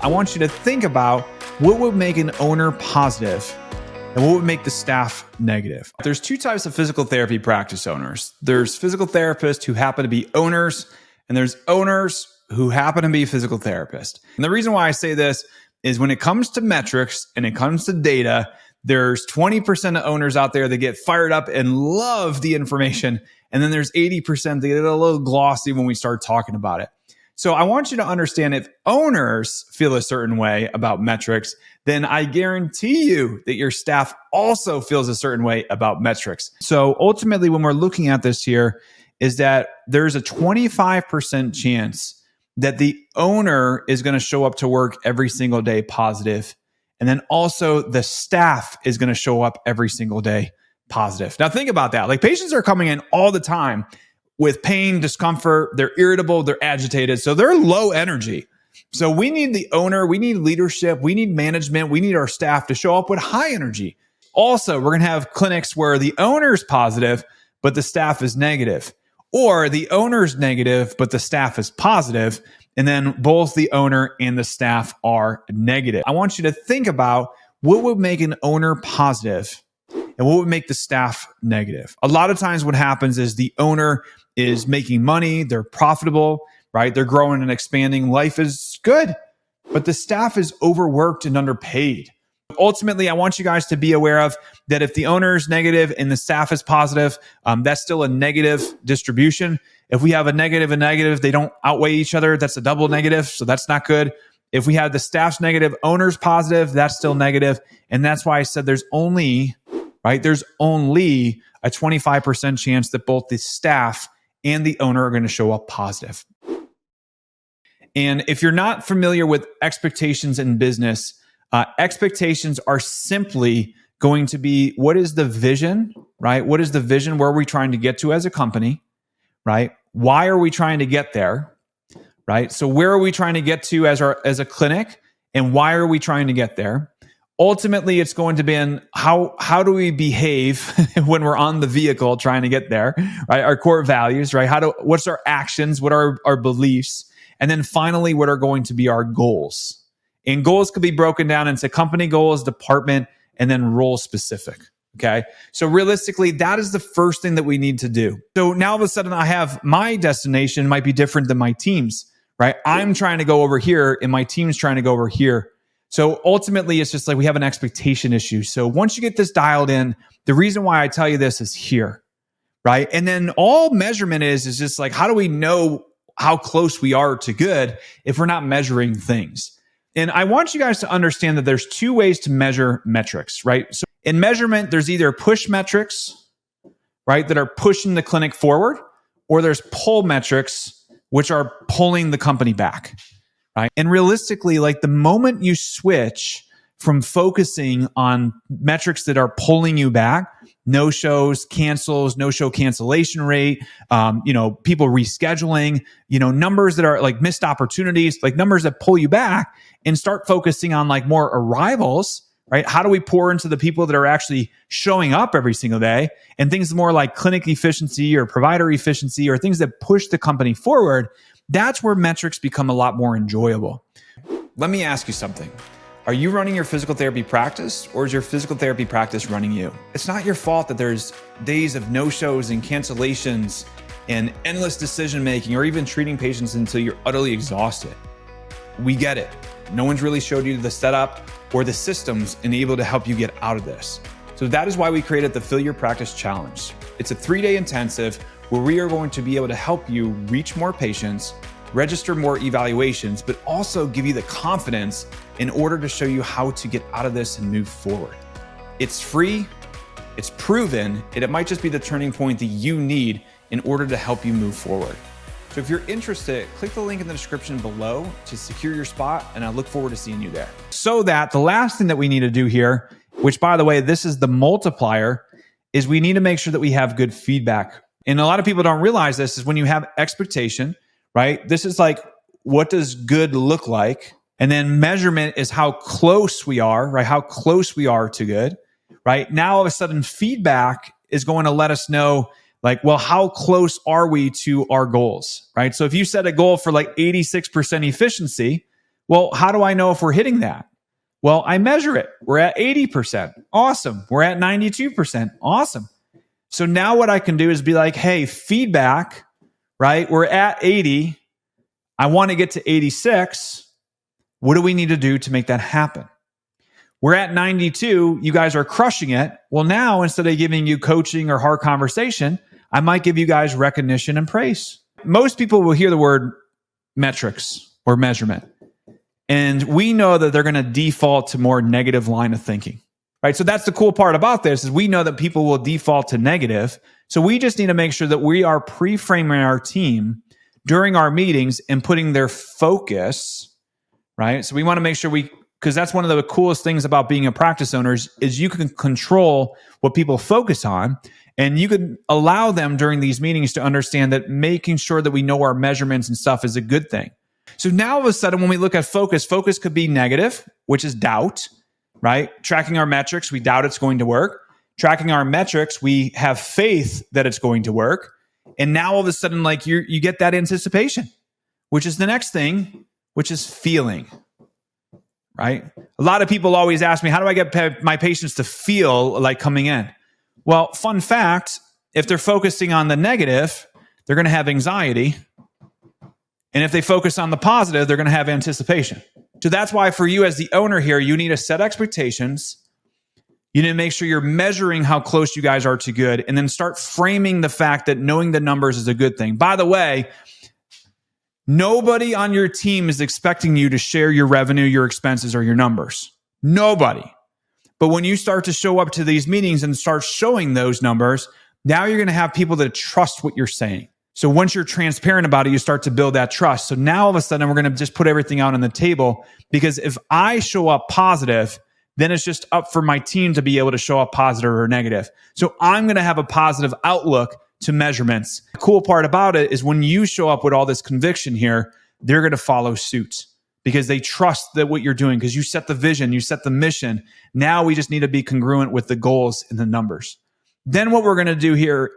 I want you to think about what would make an owner positive and what would make the staff negative. There's two types of physical therapy practice owners. There's physical therapists who happen to be owners, and there's owners who happen to be physical therapists. And the reason why I say this is when it comes to metrics and it comes to data, there's 20% of owners out there that get fired up and love the information. And then there's 80% that get a little glossy when we start talking about it. So I want you to understand, if owners feel a certain way about metrics, then I guarantee you that your staff also feels a certain way about metrics. So ultimately, when we're looking at this here, is that there's a 25% chance that the owner is going to show up to work every single day positive. And then also the staff is going to show up every single day positive. Now think about that. Like, patients are coming in all the time with pain, discomfort, they're irritable, they're agitated. So they're low energy. So we need the owner, we need leadership, we need management, we need our staff to show up with high energy. Also, we're going to have clinics where the owner's positive, but the staff is negative. Or the owner's negative, but the staff is positive. And then both the owner and the staff are negative. I want you to think about what would make an owner positive and what would make the staff negative. A lot of times what happens is the owner is making money, they're profitable, right? They're growing and expanding. Life is good, but the staff is overworked and underpaid. Ultimately, I want you guys to be aware of that if the owner is negative and the staff is positive, that's still a negative distribution. If we have a negative and negative, they don't outweigh each other. That's a double negative, so that's not good. If we have the staff's negative, owner's positive, that's still negative. And that's why I said there's only a 25% chance that both the staff and the owner are going to show up positive. And if you're not familiar with expectations in business, expectations are simply going to be, what is the vision, right? What is the vision? Where are we trying to get to as a company, right? Why are we trying to get there, right? So where are we trying to get to as a clinic, and why are we trying to get there? Ultimately, it's going to be in how do we behave when we're on the vehicle trying to get there, right? Our core values, right? What's our actions? What are our beliefs? And then finally, what are going to be our goals? And goals could be broken down into company goals, department, and then role specific. Okay. So realistically, that is the first thing that we need to do. So now all of a sudden I have my destination might be different than my team's, right? I'm trying to go over here and my team's trying to go over here. So ultimately, it's just like we have an expectation issue. So once you get this dialed in, the reason why I tell you this is here, right? And then all measurement is just like, how do we know how close we are to good if we're not measuring things? And I want you guys to understand that there's two ways to measure metrics, right? So in measurement, there's either push metrics, right, that are pushing the clinic forward, or there's pull metrics, which are pulling the company back. Right? And realistically, like the moment you switch from focusing on metrics that are pulling you back, no shows, cancels, no show cancellation rate, people rescheduling, numbers that are like missed opportunities, like numbers that pull you back, and start focusing on like more arrivals, right? How do we pour into the people that are actually showing up every single day, and things more like clinic efficiency or provider efficiency or things that push the company forward? That's where metrics become a lot more enjoyable. Let me ask you something. Are you running your physical therapy practice, or is your physical therapy practice running you? It's not your fault that there's days of no-shows and cancellations and endless decision-making, or even treating patients until you're utterly exhausted. We get it. No one's really showed you the setup or the systems enabled to help you get out of this. So that is why we created the Fill Your Practice Challenge. It's a 3-day intensive where we are going to be able to help you reach more patients, register more evaluations, but also give you the confidence in order to show you how to get out of this and move forward. It's free, it's proven, and it might just be the turning point that you need in order to help you move forward. So if you're interested, click the link in the description below to secure your spot, and I look forward to seeing you there. So that the last thing that we need to do here, which by the way, this is the multiplier, is we need to make sure that we have good feedback. And a lot of people don't realize this is when you have expectation, right? This is like, what does good look like? And then measurement is how close we are, right? How close we are to good, right? Now, all of a sudden, feedback is going to let us know, like, well, how close are we to our goals, right? So if you set a goal for like 86% efficiency, Well, how do I know if we're hitting that? Well, I measure it. We're at 80%. Awesome. We're at 92%. Awesome. So now what I can do is be like, hey, feedback, right? We're at 80. I want to get to 86. What do we need to do to make that happen? We're at 92. You guys are crushing it. Well, now instead of giving you coaching or hard conversation, I might give you guys recognition and praise. Most people will hear the word metrics or measurement, and we know that they're going to default to more negative line of thinking, right? So that's the cool part about this is we know that people will default to negative. So we just need to make sure that we are pre-framing our team during our meetings and putting their focus, right? So we want to make sure because that's one of the coolest things about being a practice owner is you can control what people focus on, and you can allow them during these meetings to understand that making sure that we know our measurements and stuff is a good thing. So now all of a sudden, when we look at focus could be negative, which is doubt, right? Tracking our metrics, we doubt it's going to work. Tracking our metrics, we have faith that it's going to work. And now all of a sudden, like you get that anticipation, which is the next thing, which is feeling. Right? A lot of people always ask me, how do I get my patients to feel like coming in? Well, fun fact, if they're focusing on the negative, they're going to have anxiety. And if they focus on the positive, they're going to have anticipation. So that's why for you as the owner here, you need to set expectations. You need to make sure you're measuring how close you guys are to good, and then start framing the fact that knowing the numbers is a good thing. By the way, nobody on your team is expecting you to share your revenue, your expenses, or your numbers. Nobody. But when you start to show up to these meetings and start showing those numbers, now you're going to have people that trust what you're saying. So once you're transparent about it, you start to build that trust. So now all of a sudden, we're going to just put everything out on the table, because if I show up positive, then it's just up for my team to be able to show up positive or negative. So I'm going to have a positive outlook to measurements. The cool part about it is when you show up with all this conviction here, they're going to follow suit because they trust that what you're doing, because you set the vision, you set the mission. Now we just need to be congruent with the goals and the numbers. Then what we're going to do here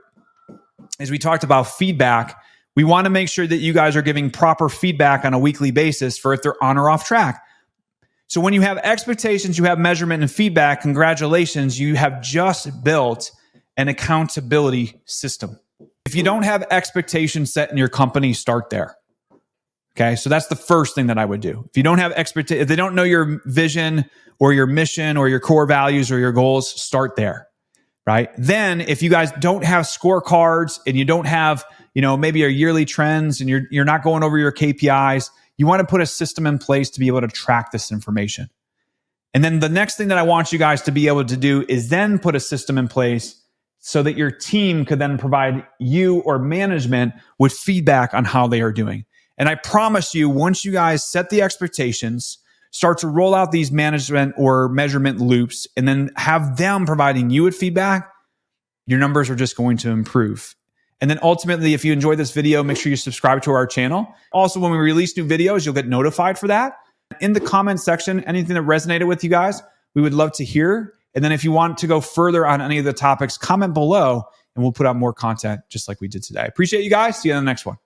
is we talked about feedback. We want to make sure that you guys are giving proper feedback on a weekly basis for if they're on or off track. So when you have expectations, you have measurement and feedback, congratulations, you have just built an accountability system. If you don't have expectations set in your company, start there. Okay, so that's the first thing that I would do. If you don't have if they don't know your vision or your mission or your core values or your goals, start there, right? Then if you guys don't have scorecards and you don't have, maybe your yearly trends and you're not going over your KPIs, you want to put a system in place to be able to track this information. And then the next thing that I want you guys to be able to do is then put a system in place so that your team could then provide you or management with feedback on how they are doing. And I promise you, once you guys set the expectations, start to roll out these management or measurement loops, and then have them providing you with feedback, your numbers are just going to improve. And then ultimately, if you enjoyed this video, make sure you subscribe to our channel. Also, when we release new videos, you'll get notified for that. In the comment section, anything that resonated with you guys, we would love to hear. And then if you want to go further on any of the topics, comment below and we'll put out more content just like we did today. Appreciate you guys. See you on the next one.